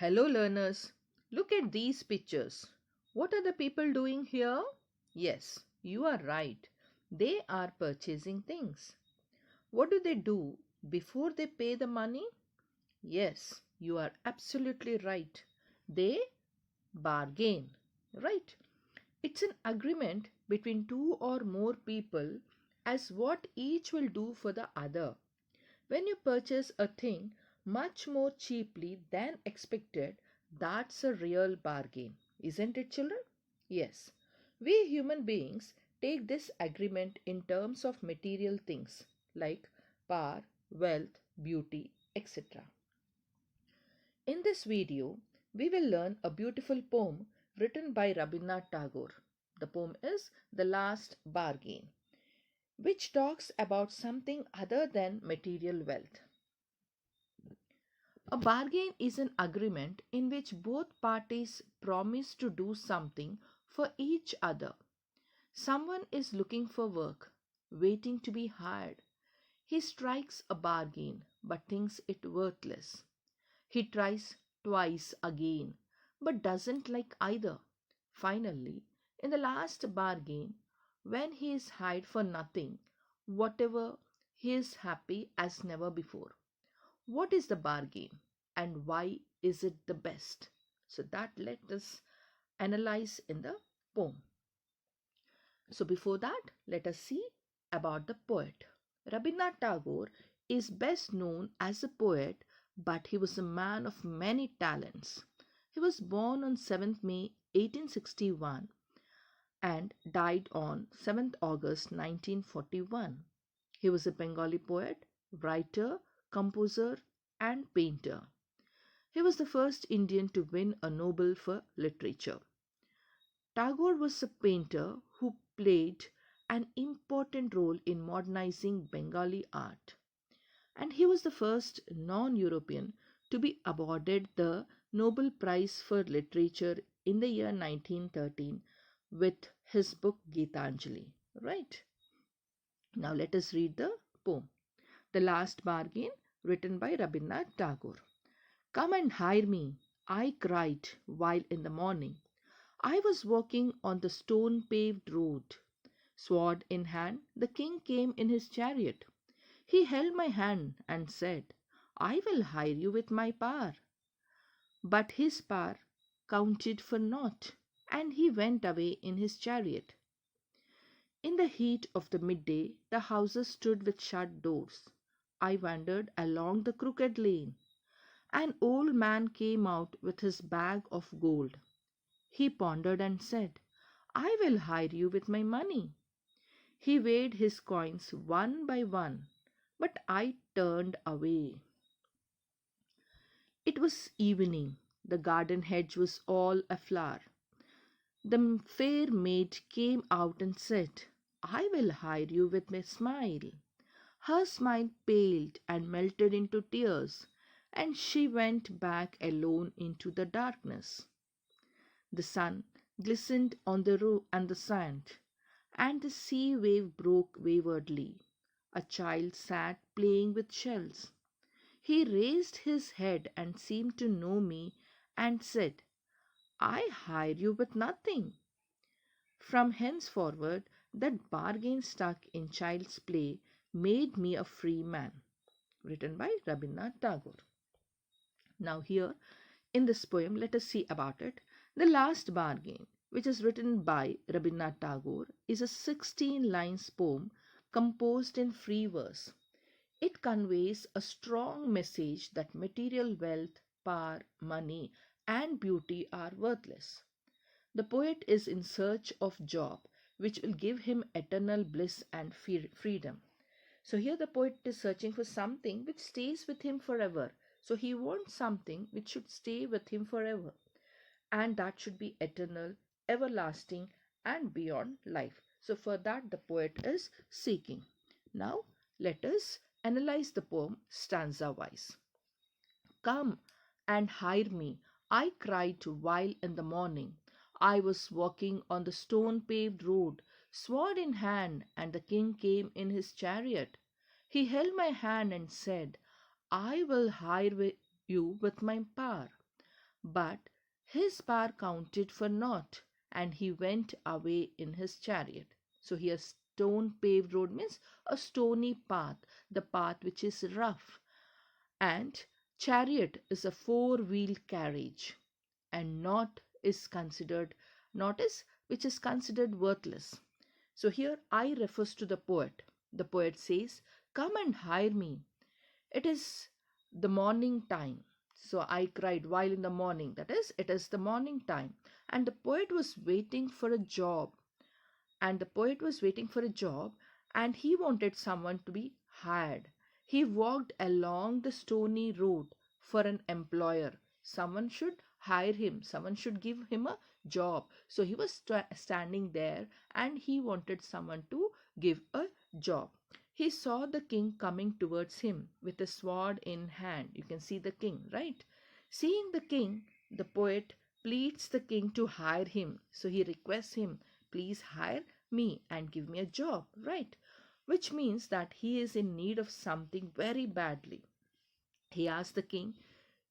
Hello, learners. Look at these pictures. What are the people doing here? Yes, you are right. They are purchasing things. What do they do before they pay the money? Yes, you are absolutely right. They bargain, right? It's an agreement between two or more people as what each will do for the other. When you purchase a thing much more cheaply than expected, that's a real bargain, isn't it, children? Yes. We human beings take this agreement in terms of material things like power, wealth, beauty, etc. In this video, we will learn a beautiful poem written by Rabindranath Tagore. The poem is The Last Bargain, which talks about something other than material wealth. A bargain is an agreement in which both parties promise to do something for each other. Someone is looking for work, waiting to be hired. He strikes a bargain but thinks it worthless. He tries twice again but doesn't like either. Finally, in the last bargain, when he is hired for nothing, whatever, he is happy as never before. What is the bargain and why is it the best? So that let us analyze in the poem. So before that, let us see about the poet. Rabindranath Tagore is best known as a poet, but he was a man of many talents. He was born on 7th May 1861 and died on 7th August 1941. He was a Bengali poet, writer, composer, and painter. He was the first Indian to win a Nobel for Literature. Tagore was a painter who played an important role in modernizing Bengali art, and he was the first non European to be awarded the Nobel Prize for Literature in the year 1913 with his book Gitanjali. Right? Now let us read the poem. The Last Bargain, written by Rabindranath Tagore. Come and hire me, I cried while in the morning I was walking on the stone paved road. Sword in hand, the king came in his chariot. He held my hand and said, I will hire you with my power. But his power counted for naught, and he went away in his chariot. In the heat of the midday, the houses stood with shut doors. I wandered along the crooked lane. An old man came out with his bag of gold. He pondered and said, I will hire you with my money. He weighed his coins one by one, but I turned away. It was evening. The garden hedge was all aflower. The fair maid came out and said, I will hire you with my smile. Her smile paled and melted into tears, and she went back alone into the darkness. The sun glistened on the road and the sand, and the sea wave broke waywardly. A child sat playing with shells. He raised his head and seemed to know me and said, I hire you with nothing. From henceforward, that bargain stuck in child's play made me a free man. Written by Rabindranath Tagore. Now, here in this poem, let us see about it. The Last Bargain, which is written by Rabindranath Tagore, is a 16 lines poem composed in free verse. It conveys a strong message that material wealth, power, money, and beauty are worthless. The poet is in search of job which will give him eternal bliss and freedom. So here the poet is searching for something which stays with him forever. So he wants something which should stay with him forever, and that should be eternal, everlasting, and beyond life. So for that the poet is seeking. Now let us analyze the poem stanza wise. Come and hire me, I cried while in the morning. I was walking on the stone paved road, sword in hand, and the king came in his chariot. He held my hand and said, I will hire you with my power. But his power counted for naught, and he went away in his chariot. So here stone paved road means a stony path, the path which is rough. And chariot is a four-wheeled carriage, and not is which is considered worthless. So here I refers to the poet. The poet says, "Come and hire me. It is the morning time." So I cried while in the morning. That is, it is the morning time. And the poet was waiting for a job. And the poet was waiting for a job and he wanted someone to be hired. He walked along the stony road for an employer. Someone should hire him, someone should give him a job. So he was standing there and he wanted someone to give a job. He saw the king coming towards him with a sword in hand. You can see the king, right? Seeing the king, the poet pleads the king to hire him. So he requests him, "Please hire me and give me a job," right? Which means that he is in need of something very badly. He asks the king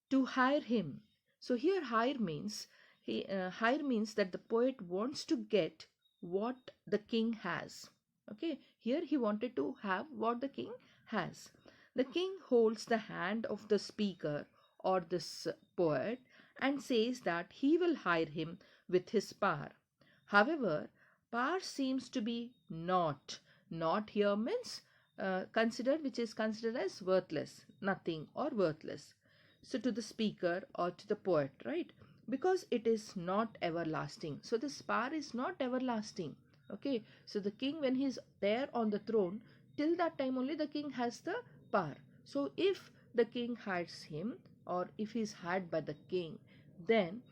to hire him. So here hire means that the poet wants to get what the king has. Okay, here he wanted to have what the king has. The king holds the hand of the speaker or this poet and says that he will hire him with his power. However, power seems to be not here means considered which is considered as worthless, nothing or worthless. So to the speaker or to the poet, right? Because it is not everlasting. So this power is not everlasting. Okay. So the king, when he is there on the throne, till that time only the king has the power. So if the king hires him or if he is hired by the king, then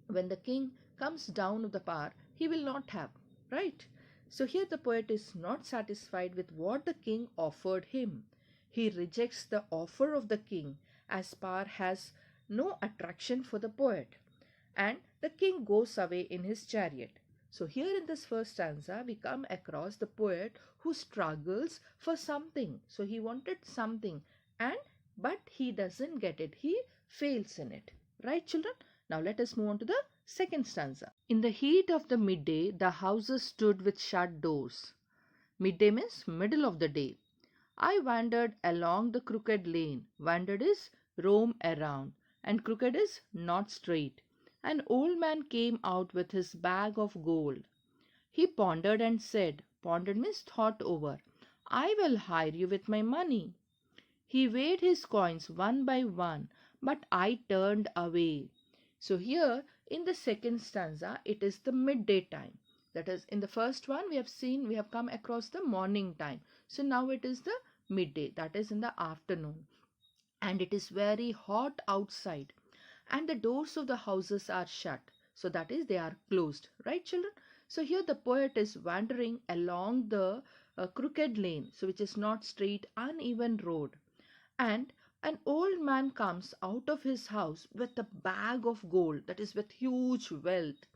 when the king comes down of the power, he will not have, right? So here the poet is not satisfied with what the king offered him. He rejects the offer of the king as power has no attraction for the poet. And the king goes away in his chariot. So here in this first stanza, we come across the poet who struggles for something. So he wanted something and but he doesn't get it. He fails in it. Right, children? Now let us move on to the second stanza. In the heat of the midday, the houses stood with shut doors. Midday means middle of the day. I wandered along the crooked lane. Wandered is roam around, and crooked is not straight. An old man came out with his bag of gold. He pondered and said, pondered means thought over, "I will hire you with my money." He weighed his coins one by one, but I turned away. So here in the second stanza, it is the midday time. That is, in the first one, we have come across the morning time. So now it is the midday, that is in the afternoon. And it is very hot outside. And the doors of the houses are shut. So that is, they are closed. Right, children? So here the poet is wandering along the crooked lane, so which is not straight, uneven road. And an old man comes out of his house with a bag of gold, that is with huge wealth.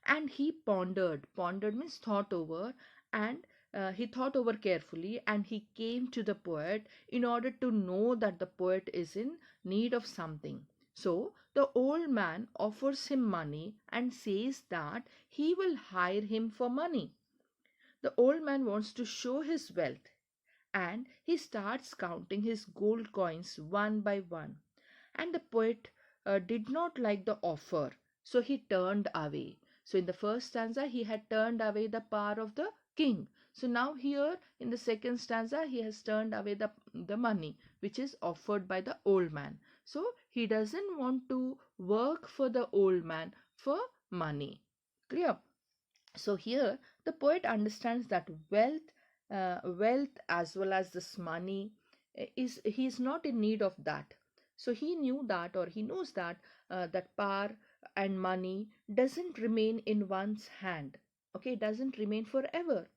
And he pondered means thought over, and he thought over carefully and he came to the poet in order to know that the poet is in need of something. So the old man offers him money and says that he will hire him for money. The old man wants to show his wealth and he starts counting his gold coins one by one. And the poet did not like the offer, so he turned away. So in the first stanza, he had turned away the power of the king. So now here in the second stanza, he has turned away the money which is offered by the old man. So he doesn't want to work for the old man for money. Clear? So here the poet understands that wealth as well as this money is he is not in need of that. So he knew that or he knows that that power and money doesn't remain in one's hand. Okay, doesn't remain forever.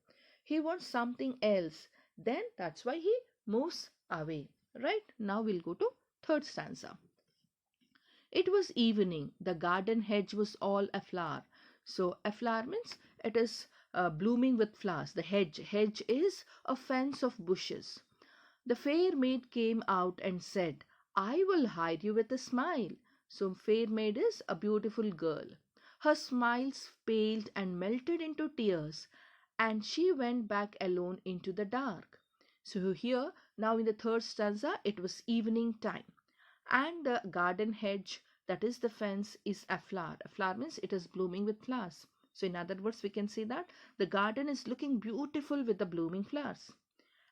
He wants something else. Then that's why he moves away. Right, now we'll go to third stanza. It was evening. The garden hedge was all aflower. So aflower means it is blooming with flowers. The hedge is a fence of bushes. The fair maid came out and said, "I will hire you with a smile." So fair maid is a beautiful girl. Her smiles paled and melted into tears, and she went back alone into the dark. So here, now in the third stanza, it was evening time, and the garden hedge, that is the fence, is aflower. Aflower means it is blooming with flowers. So in other words, we can say that the garden is looking beautiful with the blooming flowers.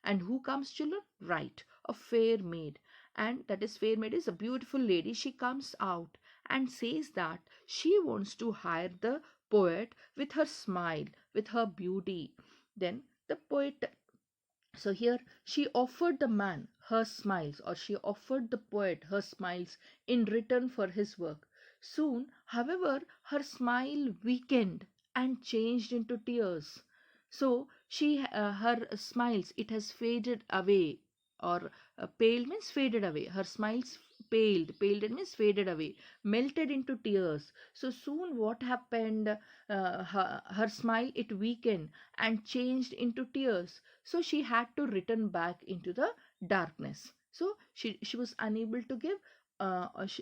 And who comes, children? Right, a fair maid. And that is, fair maid is a beautiful lady. She comes out and says that she wants to hire the poet with her smile, with her beauty. Then the poet, so here she offered the man her smiles, or she offered the poet her smiles in return for his work. Soon, however, her smile weakened and changed into tears. So her smiles, it has faded away, or paled means faded away. Her smiles paled means faded away, melted into tears. So soon, what happened? Her smile, it weakened and changed into tears. So she had to return back into the darkness. So she was unable to give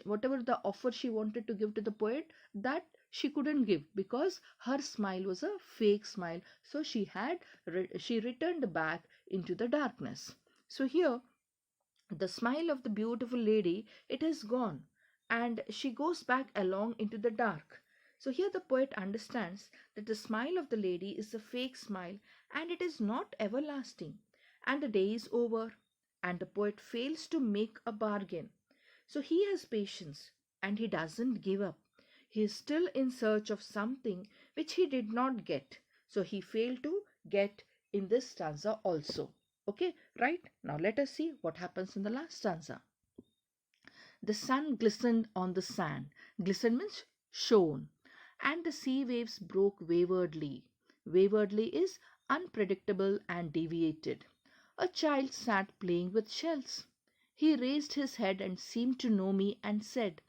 whatever the offer she wanted to give to the poet, that she couldn't give, because her smile was a fake smile. So she returned back into the darkness. So here, the smile of the beautiful lady, it is gone, and she goes back along into the dark. So here the poet understands that the smile of the lady is a fake smile, and it is not everlasting, and the day is over, and the poet fails to make a bargain. So he has patience, and he doesn't give up. He is still in search of something which he did not get. So he failed to get in this stanza also. Okay, right? Now let us see what happens in the last stanza. The sun glistened on the sand. Glisten means shone. And the sea waves broke waywardly. Waywardly is unpredictable and deviated. A child sat playing with shells. He raised his head and seemed to know me and said,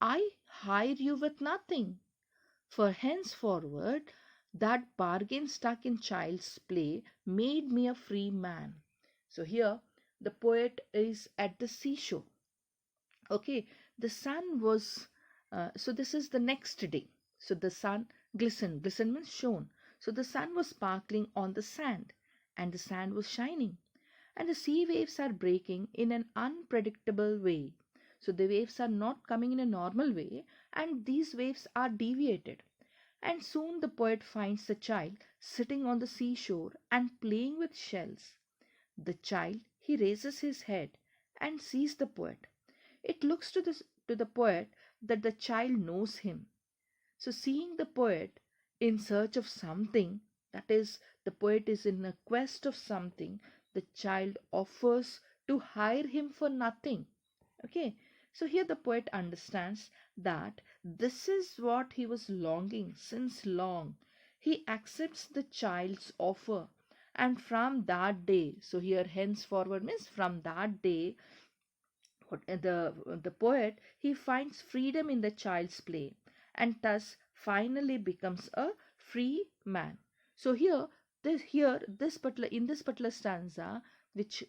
I hire you with nothing. For henceforward, that bargain stuck in child's play made me a free man. So here, the poet is at the seashore. Okay, the sun was, so this is the next day. So the sun glistened. Glisten means shone. So the sun was sparkling on the sand, and the sand was shining. And the sea waves are breaking in an unpredictable way. So the waves are not coming in a normal way, and these waves are deviated. And soon the poet finds the child sitting on the seashore and playing with shells. The child, he raises his head and sees the poet. It looks to the poet that the child knows him. So, seeing the poet in search of something, that is, the poet is in a quest of something, the child offers to hire him for nothing. Okay, so here the poet understands that this is what he was longing since long. He accepts the child's offer, and from that day, so here henceforward means from that day, the poet, he finds freedom in the child's play, and thus finally becomes a free man. So this particular, in this particular stanza, which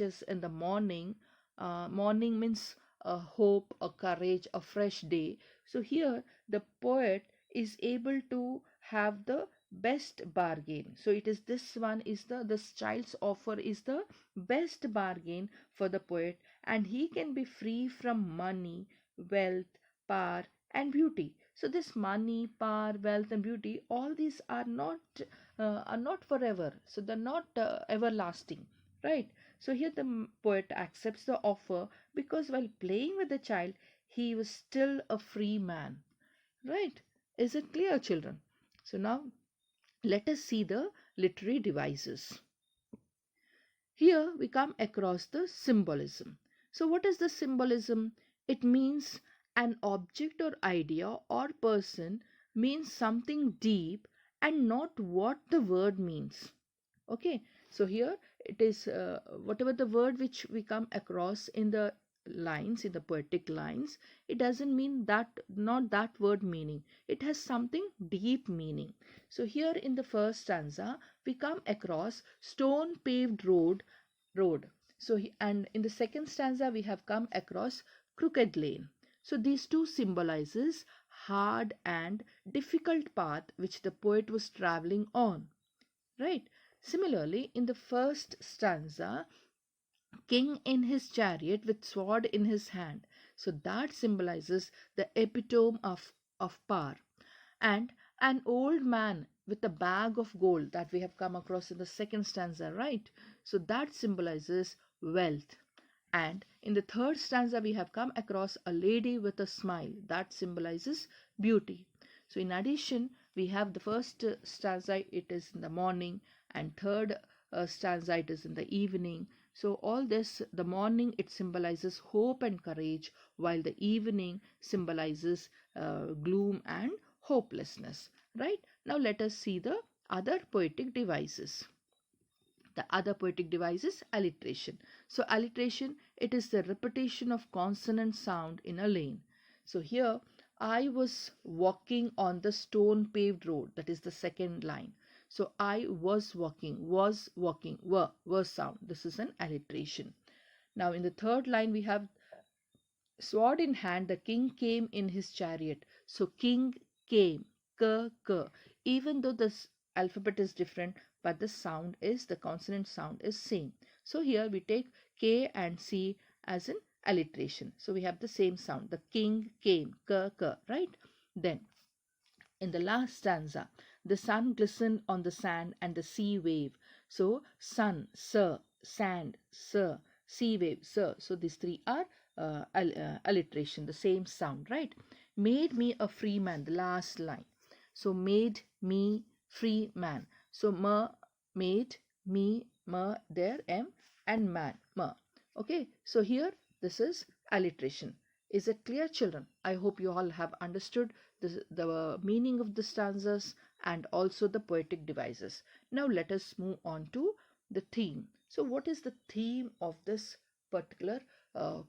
is in the morning, morning means a hope, a courage, a fresh day. So here the poet is able to have the best bargain. So it is, this one is the, this child's offer is the best bargain for the poet, and he can be free from money, wealth, power, and beauty. So this money, power, wealth, and beauty, all these are not forever. So they're not everlasting, right? So here the poet accepts the offer, because while playing with the child, he was still a free man, right? Is it clear, children? So now let us see the literary devices. Here we come across the symbolism. So, what is the symbolism? It means an object or idea or person means something deep and not what the word means. Okay, so here it is whatever the word which we come across in the lines, in the poetic lines, it doesn't mean that, not that word meaning, it has something deep meaning. So here in the first stanza we come across stone paved road. So and in the second stanza we have come across crooked lane. So these two symbolizes hard and difficult path which the poet was traveling on, right? Similarly, in the first stanza, king in his chariot with sword in his hand. So that symbolizes the epitome of power. And an old man with a bag of gold that we have come across in the second stanza, right? So that symbolizes wealth. And in the third stanza, we have come across a lady with a smile that symbolizes beauty. So, in addition, we have the first stanza, it is in the morning, and third stanza, it is in the evening. So, all this, the morning, it symbolizes hope and courage, while the evening symbolizes gloom and hopelessness. Right? Now, let us see the other poetic devices. The other poetic device is alliteration. So alliteration, it is the repetition of consonant sound in a lane. So here, I was walking on the stone paved road. That is the second line. So I was walking, were sound. This is an alliteration. Now in the third line, we have sword in hand, the king came in his chariot. So king came, k. Even though this alphabet is different, but the consonant sound is same. So here we take k and c as an alliteration. So we have the same sound. The king came, k, right? Then in the last stanza, the sun glistened on the sand and the sea wave. So sun, sir, sand, sir, sea wave, sir. So these three are alliteration, the same sound, right? Made me a free man, the last line. So made me free man. So made me, there, and man, Okay, so here this is alliteration. Is it clear, children? I hope you all have understood the meaning of the stanzas and also the poetic devices. Now let us move on to the theme. So what is the theme of this particular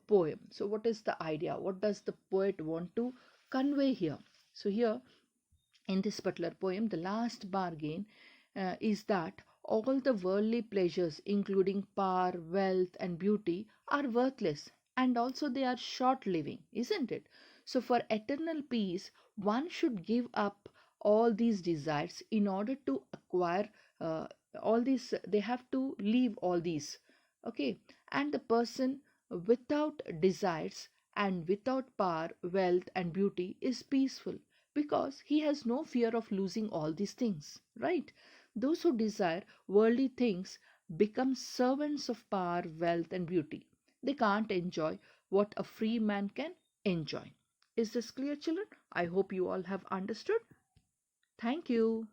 poem? So what is the idea? What does the poet want to convey here? So here in this particular poem, the last bargain is that all the worldly pleasures, including power, wealth, and beauty, are worthless and also they are short living, isn't it? So, for eternal peace, one should give up all these desires in order to acquire uh, all these, they have to leave all these. Okay, and the person without desires and without power, wealth, and beauty is peaceful because he has no fear of losing all these things, right? Those who desire worldly things become servants of power, wealth, and beauty. They can't enjoy what a free man can enjoy. Is this clear, children? I hope you all have understood. Thank you.